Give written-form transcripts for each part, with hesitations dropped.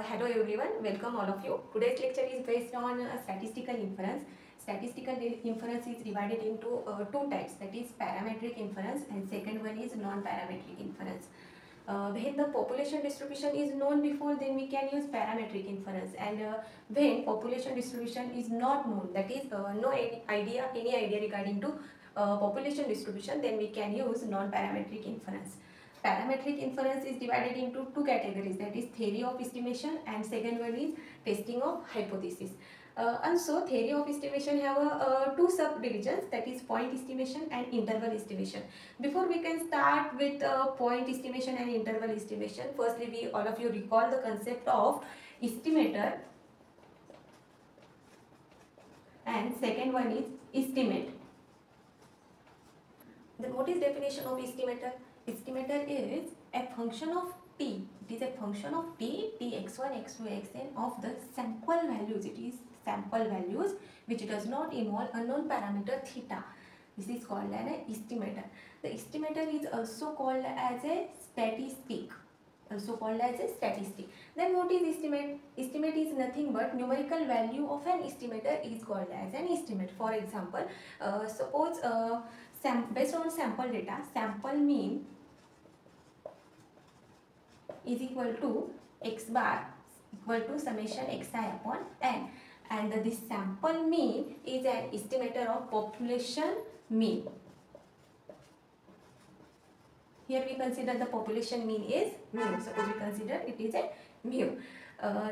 Hello everyone, welcome all of you. Today's lecture is based on statistical inference. Statistical inference is divided into two types, that is parametric inference and second one is non-parametric inference. When the population distribution is known before, then we can use parametric inference, and when population distribution is not known, that is no any idea regarding to population distribution, then we can use non-parametric inference. Parametric inference is divided into two categories, that is theory of estimation and second one is testing of hypothesis. Also theory of estimation have two subdivisions, that is point estimation and interval estimation. Before we can start with point estimation and interval estimation, firstly we all of you recall the concept of estimator and second one is estimate. Then what is definition of estimator? Estimator is a function of t. It is a function of t, x1, x2, xn of the sample values. It is sample values which does not involve unknown parameter theta. This is called an estimator. The estimator is also called as a statistic. Then what is estimate? Estimate is nothing but numerical value of an estimator is called as an estimate. For example, suppose based on sample data, sample mean is equal to x bar equal to summation xi upon n, and this sample mean is an estimator of population mean. Here we consider the population mean is mu. Suppose we consider it is a mu.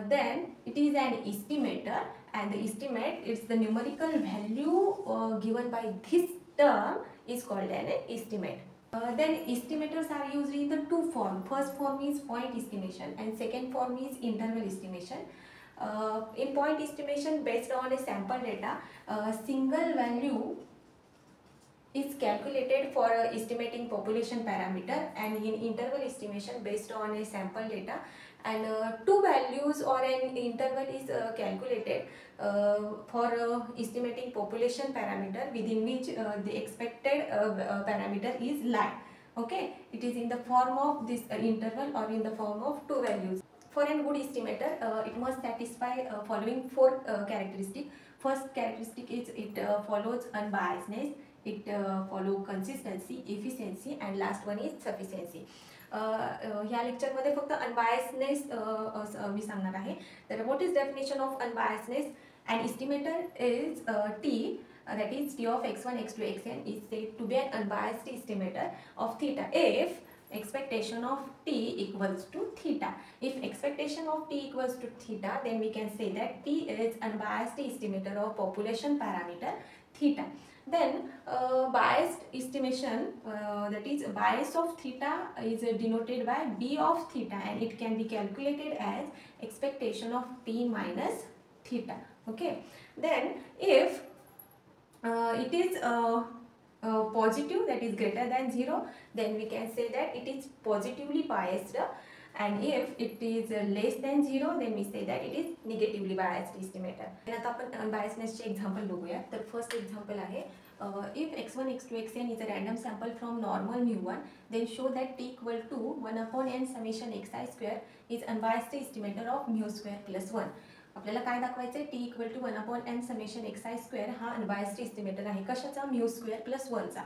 Then it is an estimator, and the estimate is the numerical value given by this term is called an estimate. Then estimators are used in the two forms. First form is point estimation and second form is interval estimation. In point estimation, based on a sample data, single value is calculated for estimating population parameter, and in interval estimation based on a sample data, and two values or an interval is calculated for estimating population parameter within which the expected parameter is lie. Okay, it is in the form of this interval or in the form of two values. For a good estimator, it must satisfy following four characteristics. First characteristic is it follows unbiasedness, it follow consistency, efficiency, and last one is sufficiency. ह्या लेक्चरमध्ये फक्त unbiasedness मी सांगणार आहे. तर what is definition of unbiasedness? An estimator is T, that is T of x1, x2, xn is said to be an unbiased estimator of theta if expectation of T equals to theta. If expectation of T equals to theta, then we can say that T is unbiased estimator of population parameter theta. Then biased estimation, that is bias of theta is denoted by B of theta, and it can be calculated as expectation of T minus theta. Okay, then if it is positive, that is greater than 0, then we can say that it is positively biased, and if it is less than 0, then we say that it is negatively biased estimator. आता आपण unbiasedness चे example बघूया. तर first example आहे, if x1, x2, xn is a random sample from normal mu1, then show that t equal to 1 upon n summation xi square is unbiased estimator of mu square plus 1. आपल्याला काय दाखवायचं आहे? t equal to 1 upon n summation xi square हा unbiased estimator आहे. कशाचा? mu square plus 1 चा.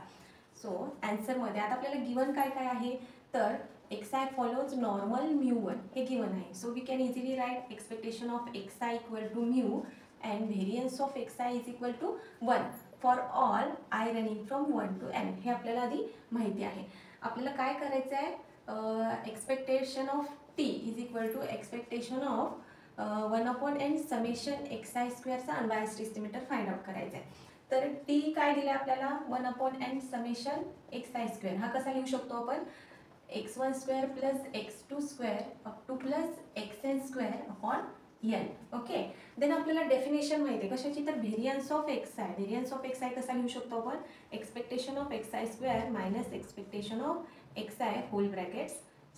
So answer मध्ये आता आपल्याला गिवन काय काय आहे? तर xi follows normal mu1 हे गिवन आहे. So we can easily write expectation of xi equal to mu and variance of xi is equal to 1 for all I running from 1 to n. हे आपल्याला आधी माहिती आहे. आपल्याला काय करायचं आहे? Expectation of t is equal to expectation of 1 upon n summation xi स्क्वेअरचा अनबायस्ड एस्टिमेटर फाइंड आउट करायचा आहे. तर t काय दिले आपल्याला? 1 upon n summation xi square. हा कसा लिहू शकतो आपण? x1 square plus x2 square up to plus xn square upon n. Okay, then आपल्याला डेफिनेशन माहिती आहे कशाची? तर variance of xi. Variance of xi कसा लिहू शकतो आपण? Expectation of xi square minus expectation of xi whole brackets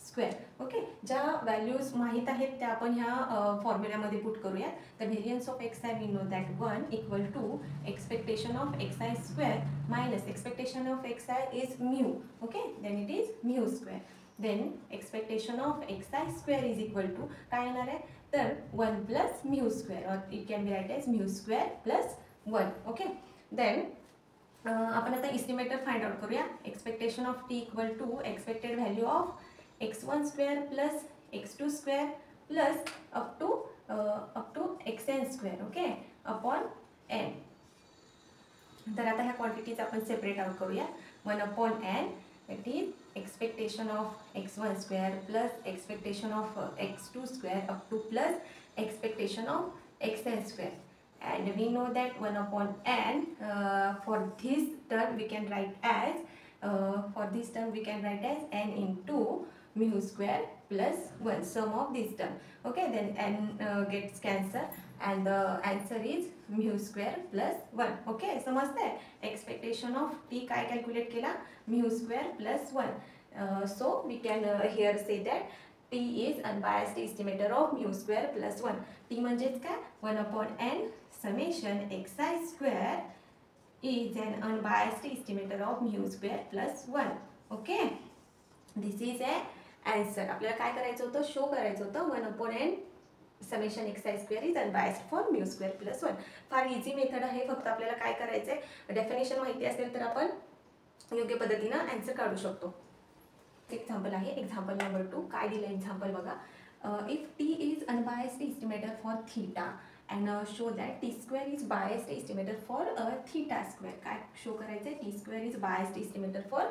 square. Okay, ज्या व्हॅल्यूज माहीत आहेत त्या आपण ह्या फॉर्म्युल्यामध्ये पुट करूया. तर variance of xi we know that 1 equal to expectation of xi square minus expectation of xi is mu. Okay, then it is mu square. Then expectation of X I square is equal to काय येणार आहे तर 1 plus mu square और it can be write as mu square plus 1. Okay, then आपण आता estimator find out करूया. Expectation of T equal to expected value of x1 square plus x2 square plus up to xn square. Okay, upon n. तर आता ह्या quantities आपण separate out करूया. 1 upon n that is expectation of x1 square plus expectation of x2 square up to plus expectation of xn square. And we know that 1 upon n for this term we can write as n into mu square plus 1, sum of this term. Okay, then n gets cancelled and the answer is mu square plus 1. Okay, समजते. Expectation of t काय calculate केला mu square plus 1. So we can here say that t is unbiased estimator of mu square plus 1. t म्हणजेच काय 1 upon n summation xi square is an unbiased estimator of mu square plus 1. Okay, this is a answer. आपल्याला काय करायचं होतं show करायचं होतं 1 upon n summation x I square is unbiased for mu square plus 1. फार easy method आहे. फक्त आपल्याला काय करायचं आहे डेफिनेशन माहिती असेल तर आपण योग्य पद्धतीनं आन्सर काढू शकतो. एक्झाम्पल आहे एक्झाम्पल नंबर 2. काय दिलं एक्झाम्पल बघा. If T is unbiased estimator for theta and show that T square is biased estimator for theta square. काय शो करायचं आहे T square is biased estimator for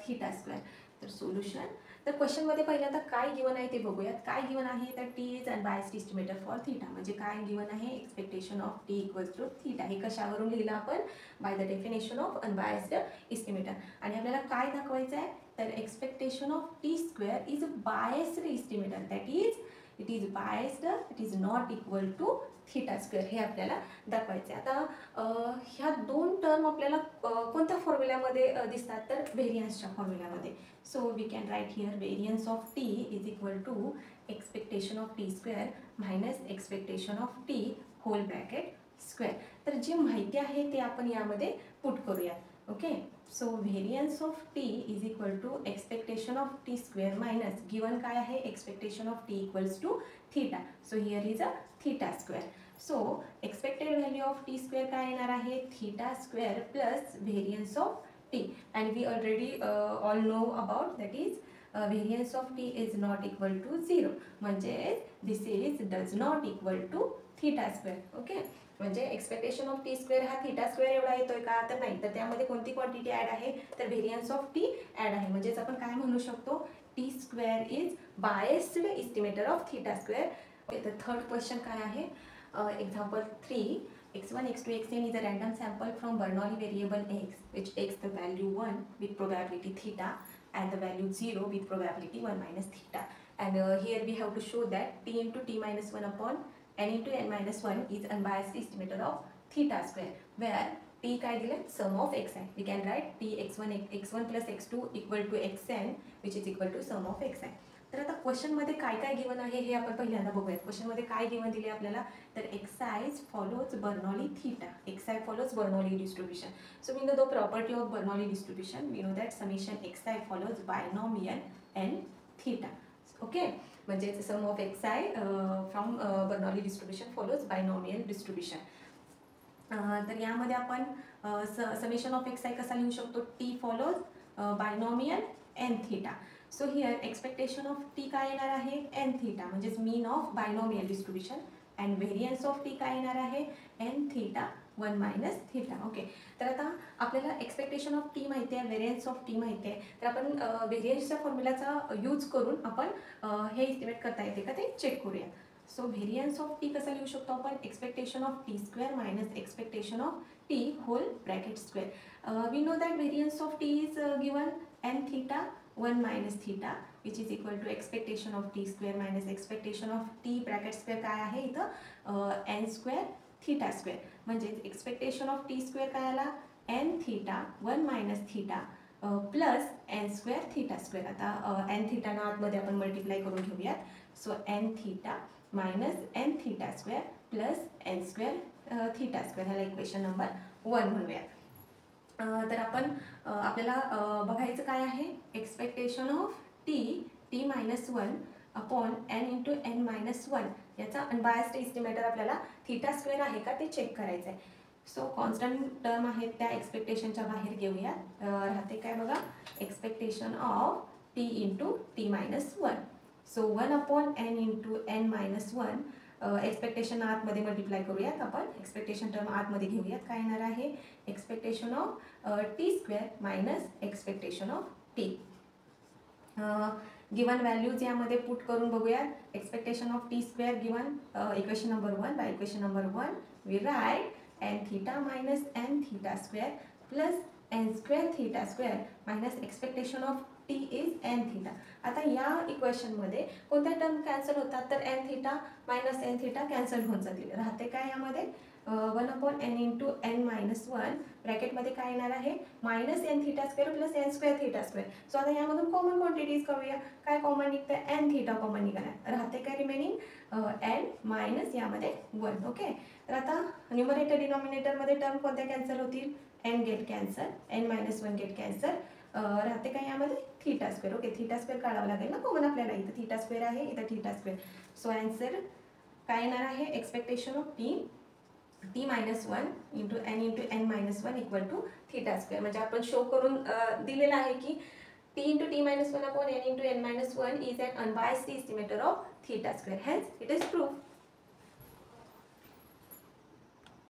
theta square. तर solution तर क्वेश्चनमध्ये पहिल्यांदा काय गिवन आहे ते बघूयात. काय गिवन आहे तर T is unbiased estimator for theta म्हणजे काय गिवन आहे expectation of T equals to theta. हे कशावरून लिहिलं आपण by the definition of unbiased estimator. आणि आपल्याला काय दाखवायचं आहे तर expectation of T square is biased estimator that is it is biased it is not equal to theta square हे आपल्याला दाखवायचं आहे. आता ह्या दोन टर्म आपल्याला कोणत्या फॉर्म्युल्यामध्ये दिसतात तर व्हेरियन्सच्या फॉर्म्युल्यामध्ये. So we can write here variance of T is equal to expectation of T square minus expectation of T whole bracket square. तर जी माहिती आहे ते आपण यामध्ये पुट करूया. Okay, so variance of T is equal to expectation of T square minus given काय आहे expectation of T equals to theta. So here is a theta square. So expected value of T square काय येणार आहे theta square plus variance of T. And we already all know about that is variance of T is not equal to 0 म्हणजे this is does not equal to theta square. Okay, म्हणजे expectation of T square हा theta square एवढा येतोय का तर नाही. तर त्यामध्ये कोणती क्वांटिटी ॲड आहे तर व्हेरियन्स ऑफ टी ॲड आहे. म्हणजेच आपण काय म्हणू शकतो T square is biased estimator of theta square. Okay, तर थर्ड क्वेश्चन काय आहे example 3. x1 x2 xn is a random sample from Bernoulli variable x which takes the value 1 with probability theta and the value 0 with probability 1 minus theta. And here we have to show that t into t minus 1 upon n into n minus 1 is unbiased estimator of theta square where t काय दिले sum of xi. We can write t x1 plus x2 equal to xn which is equal to sum of xi. तर आता क्वेश्चनमध्ये काय काय given आहे हे आपण पहिल्यांदा बघूयात. क्वेश्चनमध्ये काय गिवन दिले आपल्याला तर X I follows Bernoulli theta. X I follows Bernoulli distribution. So we know the property of Bernoulli distribution. We know that summation X I follows binomial N theta. Okay, म्हणजे sum of X I from Bernoulli distribution follows binomial distribution. तर यामध्ये आपण summation of X I कसा लिहू शकतो T follows binomial N theta. So here expectation of T काय येणार आहे एन थीटा म्हणजेच mean of binomial distribution and variance of T काय येणार आहे N theta 1 minus theta. Okay, तर आता आपल्याला एक्सपेक्टेशन ऑफ टी माहिती आहे व्हेरियन्स ऑफ टी माहिती आहे. तर आपण व्हेरियन्सच्या फॉर्म्युलाचा यूज करून आपण हे इस्टिमेट करता येते का ते चेक करूया. सो व्हेरियन्स ऑफ टी कसा लिहू शकतो आपण expectation of T square minus expectation of T whole bracket square. We know that variance of T is given N theta 1 minus theta which is equal to expectation of t square minus expectation of t bracket square काय आहे इथं n square theta square. म्हणजे expectation of T square काय आला n theta 1 minus theta plus n square theta square. आता n theta ना आतमध्ये आपण मल्टिप्लाय करून घेऊयात. So n theta minus n theta square plus n square theta square ह्याला इक्वेशन नंबर 1 म्हणूयात. तर आपण आपल्याला बघायचं काय आहे expectation of T minus one upon N into N minus one याचा अनबायस्ड एस्टिमेटर आपल्याला थीटा स्क्वेअर आहे का ते चेक करायचं आहे. सो कॉन्स्टंट टर्म आहेत त्या एक्सपेक्टेशनच्या बाहेर घेऊया. राहते काय बघा, expectation of T into T minus one. So one upon N into N minus one. Expectation आतमध्ये मल्टिप्लाय करूयात आपण. एक्सपेक्टेशन टर्म आतमध्ये घेऊयात. काय येणार आहे, expectation of T square minus expectation of T. Given values यामध्ये पुट करून बघूयात. Expectation of T square given equation number 1. By equation number 1 we write n theta minus n theta square plus n square theta square minus expectation of t is n theta. आता या इक्वेशनमध्ये कोणत्या term cancel होतात, तर n theta minus n theta cancel होऊन जातील. राहते काय यामध्ये 1 upon n into n minus one ब्रॅकेटमध्ये काय येणार आहे, minus n theta square plus n square theta square. So आता यामधून कॉमन क्वांटिटीज करूया. काय कॉमन निघतं, n theta कॉमन निघणार. राहते काय रिमेनिंग n मायनस यामध्ये 1. ओके, तर आता न्यूमरेटर डिनॉमिनेटरमध्ये टर्म कोणत्या कॅन्सल होतील, n get cancel, n minus 1 get cancel. राहते काय यामध्ये theta square. Okay, theta square काढावं लागेल ना कॉमन आपल्याला. इथं थीटा स्क्वेअर आहे, इथं थीटा स्क्वेअर. सो आन्सर काय येणार आहे, expectation of T minus one into N minus one equal to theta square. म्हणजे आपण शो करून दिलेलं आहे की T into T minus one upon N into N minus one is an unbiased estimator of theta square. Hence it is proof.